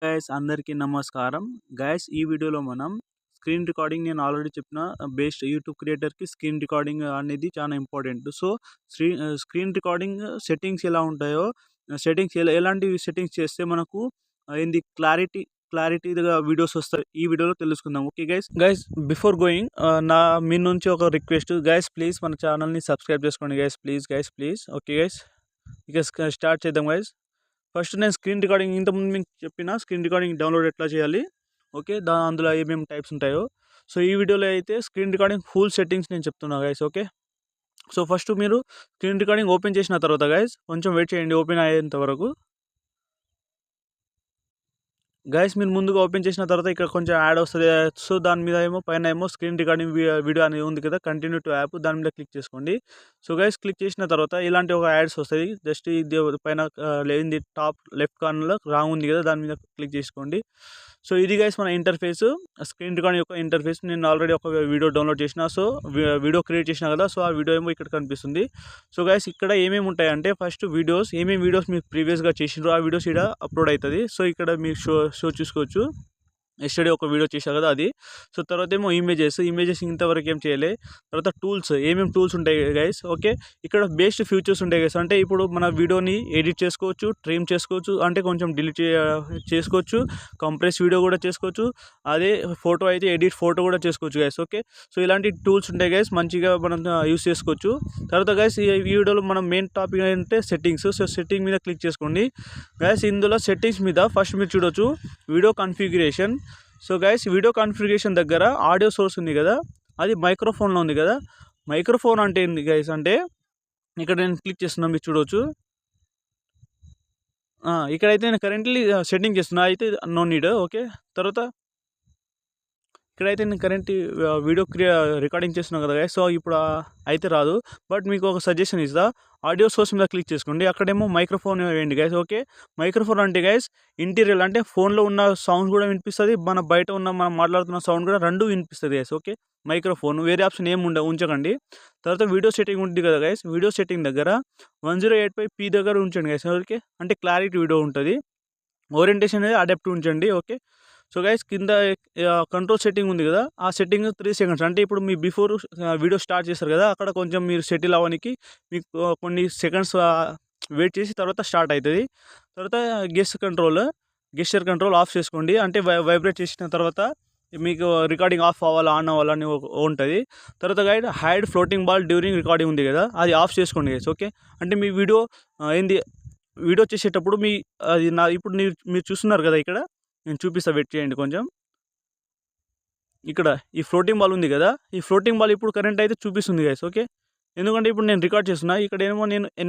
Guys అందరికీ నమస్కారం. Guys ఈ వీడియోలో మనం స్క్రీన్ రికార్డింగ్ నేను ఆల్రెడీ చెప్పిన బేస్డ్ యూట్యూబ్ క్రియేటర్‌కి స్క్రీన్ రికార్డింగ్ అనేది చాలా important. So, screen recording settings ఎలా ఉంటాయో సెట్టింగ్స్ ఎలాంటి సెట్టింగ్స్ చేస్తే మనకు ఏంది క్లారిటీగా వీడియోస్ వస్తాయి. ఈ వీడియోలో తెలుసుకుందాం. Okay guys. Guys before going మీ నుంచి ఒక రిక్వెస్ట్ గైస్, ప్లీజ్ మన ఛానల్‌ని సబ్స్క్రైబ్ చేసుకోండి గైస్. ప్లీజ్. Okay guys. ఇక స్టార్ట్ చేద్దాం గైస్. ఫస్ట్ నేను స్క్రీన్ రికార్డింగ్ ఇంతకుముందు మీకు చెప్పిన స్క్రీన్ రికార్డింగ్ డౌన్లోడ్ ఎట్లా చేయాలి, ఓకే, అందులో ఏమేమి టైప్స్ ఉంటాయో. సో ఈ వీడియోలో అయితే స్క్రీన్ రికార్డింగ్ ఫుల్ సెట్టింగ్స్ నేను చెప్తున్నా గైస్. ఓకే, సో ఫస్ట్ మీరు స్క్రీన్ రికార్డింగ్ ఓపెన్ చేసిన తర్వాత గైస్ కొంచెం వెయిట్ చేయండి ఓపెన్ అయ్యేంత వరకు. గైస్ మీరు ముందుగా ఓపెన్ చేసిన తర్వాత ఇక్కడ కొంచెం యాడ్ వస్తుంది. సో దాని మీద పైన స్క్రీన్ రికార్డింగ్ వీడియో అనేది ఉంది కదా, కంటిన్యూ టు యాప్, దాని మీద క్లిక్ చేసుకోండి. సో గైస్ క్లిక్ చేసిన తర్వాత ఇలాంటి ఒక యాడ్స్ వస్తుంది. జస్ట్ ఇది పైన లేని టాప్ లెఫ్ట్ కార్నర్లో రాంగ్ ఉంది కదా, దాని మీద క్లిక్ చేసుకోండి. సో ఇది గైస్ మన ఇంటర్ఫేస్, స్క్రీన్ రికార్డింగ్ యొక్క ఇంటర్ఫేస్. నేను ఆల్రెడీ ఒక వీడియో డౌన్లోడ్ చేసిన, సో వీడియో క్రియేట్ చేసిన కదా, సో ఆ వీడియో ఇక్కడ కనిపిస్తుంది. సో గైస్ ఇక్కడ ఏమేమి ఉంటాయంటే ఫస్ట్ ఏమేమి వీడియోస్ మీరు ప్రీవియస్గా చేసినారో ఆ వీడియోస్ ఇక్కడ అప్లోడ్ అవుతుంది. సో ఇక్కడ మీరు షో చూసుకోవచ్చు. ఎస్టర్డే ఒక వీడియో చేశా కదా అది. సో తర్వాత ఇమేజెస్ ఇంతవరకు ఏం చేయలే. తర్వాత ఏమేమి టూల్స్ ఉంటాయి గైస్. ఓకే, ఇక్కడ బేస్డ్ ఫ్యూచర్స్ ఉంటాయి గైస్. అంటే ఇప్పుడు మన వీడియోని ఎడిట్ చేసుకోవచ్చు, ట్రిమ్ చేసుకోవచ్చు, అంటే కొంచెం డిలీట్ చేసుకోవచ్చు, కంప్రెస్ వీడియో కూడా చేసుకోవచ్చు. అదే ఫోటో అయితే ఎడిట్ ఫోటో కూడా చేసుకోవచ్చు గైస్. ఓకే, సో ఇలాంటి టూల్స్ ఉంటాయి గైస్, మంచిగా మనం యూస్ చేసుకోవచ్చు. తర్వాత గైస్ ఈ వీడియోలో మనం మెయిన్ టాపిక్ ఏంటంటే సెట్టింగ్స్. సో సెట్టింగ్ మీద క్లిక్ చేసుకోండి గైస్. ఇందులో సెట్టింగ్స్ మీద ఫస్ట్ మీరు చూడొచ్చు video configuration. So guys video configuration దగ్గర ఆడియో సోర్స్ ఉంది కదా, అది మైక్రోఫోన్లో ఉంది కదా. మైక్రోఫోన్ అంటే ఏంది గైస్ అంటే ఇక్కడ నేను క్లిక్ చేస్తున్నా, మీరు చూడవచ్చు. ఇక్కడైతే నేను కరెంట్లీ సెట్టింగ్ చేస్తున్నా, అయితే నో నీడ్. ఓకే, తర్వాత ఇక్కడైతే నేను కరెంట్ వీడియో రికార్డింగ్ చేస్తున్నాను కదా గైస్. సో ఇప్పుడు అయితే రాదు, బట్ మీకు ఒక సజెషన్ ఇస్తా. ఆడియో సోర్స్ మీద క్లిక్ చేసుకోండి, అక్కడేమో మైక్రోఫోన్ వేయండి గైస్. ఓకే, మైక్రోఫోన్ అంటే గైస్ ఇంటీరియర్, అంటే ఫోన్లో ఉన్న సౌండ్ కూడా వినిపిస్తుంది, మన బయట ఉన్న మనం మాట్లాడుతున్న సౌండ్ కూడా రెండు వినిపిస్తుంది గైస్. ఓకే, మైక్రోఫోన్, వేరే ఆప్షన్ ఉంచకండి. తర్వాత వీడియో సెట్టింగ్ ఉంటుంది కదా గైస్, వీడియో సెట్టింగ్ దగ్గర 1085p దగ్గర ఉంచండి గైస్. ఓకే, అంటే క్లారిటీ వీడియో ఉంటుంది. ఓరియంటేషన్ అనేది అడాప్ట్ ఉంచండి. ఓకే, సో గైస్ కింద కంట్రోల్ సెట్టింగ్ ఉంది కదా, ఆ సెట్టింగ్ 3 సెకండ్స్, అంటే ఇప్పుడు మీ బిఫోర్ వీడియో స్టార్ట్ చేస్తారు కదా, అక్కడ కొంచెం మీరు సెటిల్ అవ్వడానికి మీకు కొన్ని సెకండ్స్ వెయిట్ చేసి తర్వాత స్టార్ట్ అవుతుంది. తర్వాత గెస్చర్ కంట్రోల్ ఆఫ్ చేసుకోండి, అంటే వైబ్రేట్ చేసిన తర్వాత మీకు రికార్డింగ్ ఆఫ్ అవ్వాలా ఆన్ అవ్వాలని ఉంటుంది. తర్వాత guide hide floating ball during recording ఉంది కదా, అది ఆఫ్ చేసుకోండి గైస్. ఓకే, అంటే మీ వీడియో చేసేటప్పుడు ఇప్పుడు మీరు చూస్తున్నారు కదా, ఇక్కడ నేను చూపిస్తా, వెయిట్ చేయండి కొంచెం. ఇక్కడ ఈ ఫ్లోటింగ్ బాల్ ఉంది కదా, ఈ ఫ్లోటింగ్ బాల్ ఇప్పుడు కరెంట్ అయితే చూపిస్తుంది గైస్. ఓకే, ఎందుకంటే ఇప్పుడు నేను రికార్డ్ చేస్తున్నా, ఇక్కడ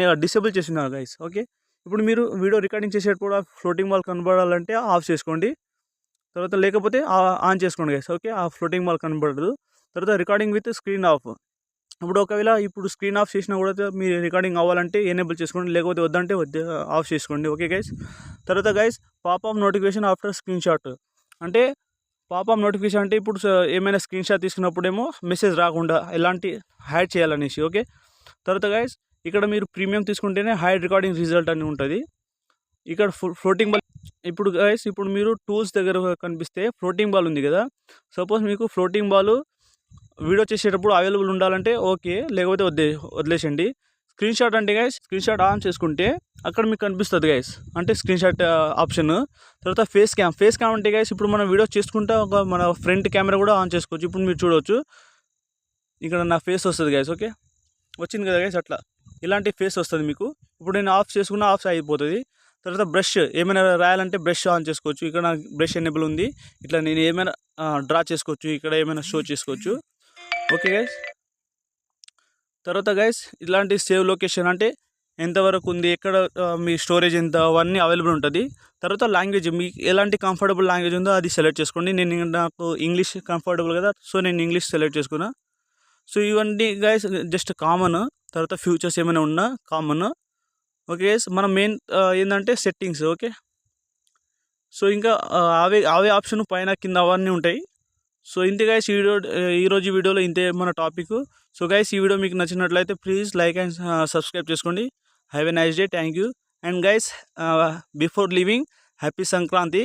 నేను డిసేబుల్ చేస్తున్నా గైస్. ఓకే, ఇప్పుడు మీరు వీడియో రికార్డింగ్ చేసేటప్పుడు ఆ ఫ్లోటింగ్ బాల్ కనబడాలంటే ఆఫ్ చేసుకోండి, తర్వాత లేకపోతే ఆన్ చేసుకోండి గైస్. ఓకే, ఆ ఫ్లోటింగ్ బాల్ కనబడదు. తర్వాత రికార్డింగ్ విత్ స్క్రీన్ ఆఫ్. ఇప్పుడు ఒకవేళ స్క్రీన్ ఆఫ్ చేసినా కూడా మీ రికార్డింగ్ అవ్వాలంటే ఎనేబుల్ చేసుకోండి, లేకపోతే వద్దంటే ఆఫ్ చేసుకోండి. Okay guys. తర్వాత guys popup notification after screenshot, అంటే పాపప్ నోటిఫికేషన్ అంటే ఇప్పుడు ఏమైనా స్క్రీన్ షాట్ తీసుకున్నప్పుడేమో మెసేజ్ రాకుండా ఎలాంటి హైడ్ చేయాలనేసి. ఓకే, తర్వాత గైస్ ఇక్కడ మీరు ప్రీమియం తీసుకుంటేనే హైడ్ రికార్డింగ్ రిజల్ట్ అని ఉంటుంది. ఇక్కడ ఫ్లోటింగ్ బాల్, ఇప్పుడు మీరు టూల్స్ దగ్గర కనిపిస్తే ఫ్లోటింగ్ బాల్ ఉంది కదా, సపోజ్ మీకు ఫ్లోటింగ్ బాల్ వీడియో చేసేటప్పుడు అవైలబుల్ ఉండాలంటే ఓకే, లేకపోతే వదిలేసండి. స్క్రీన్ షాట్ అంటే స్క్రీన్ షాట్ ఆన్ చేసుకుంటే అక్కడ మీకు కనిపిస్తుంది గైస్, అంటే స్క్రీన్ షాట్ ఆప్షన్. తర్వాత ఫేస్ క్యామ్ అంటే ఇప్పుడు మనం వీడియో చేసుకుంటా మన ఫ్రంట్ కెమెరా కూడా ఆన్ చేసుకోవచ్చు. ఇప్పుడు మీరు చూడవచ్చు, ఇక్కడ నా ఫేస్ వస్తుంది గైస్. ఓకే, వచ్చింది కదా గైస్, అట్లా ఇలాంటి ఫేస్ వస్తుంది మీకు. ఇప్పుడు నేను ఆఫ్ చేసుకున్నా ఆఫ్ అయిపోతుంది. తర్వాత బ్రష్ ఏమైనా రాయాలంటే బ్రష్ ఆన్ చేసుకోవచ్చు, ఇక్కడ బ్రష్ ఎనేబుల్ ఉంది. ఇట్లా నేను ఏమైనా డ్రా చేసుకోవచ్చు, ఇక్కడ ఏమైనా షో చేసుకోవచ్చు. ఓకే గైస్, తర్వాత గైస్ ఇలాంటి సేవ్ లొకేషన్, అంటే ఎంతవరకు ఉంది, ఎక్కడ మీ స్టోరేజ్ ఎంత, అవన్నీ అవైలబుల్ ఉంటుంది. తర్వాత లాంగ్వేజ్, మీకు ఎలాంటి కంఫర్టబుల్ లాంగ్వేజ్ ఉందో అది సెలెక్ట్ చేసుకోండి. నాకు ఇంగ్లీష్ కంఫర్టబుల్ కదా, సో నేను ఇంగ్లీష్ సెలెక్ట్ చేసుకున్నా. సో ఇవన్నీ గైస్ జస్ట్ కామన్. తర్వాత ఫ్యూచర్స్ ఏమైనా ఉన్నా కామన్. ఓకే గైస్, మన మెయిన్ ఏంటంటే సెట్టింగ్స్. ఓకే, సో ఇంకా అవే ఆప్షన్ పైన కింద అవన్నీ ఉంటాయి. సో ఇంతే గైస్ ఈరోజు వీడియోలో ఇంతే మన టాపిక్. సో గైస్ ఈ వీడియో మీకు నచ్చినట్లయితే ప్లీజ్ లైక్ అండ్ సబ్స్క్రైబ్ చేసుకోండి. Have a nice day, thank you. And guys before leaving happy Sankranti.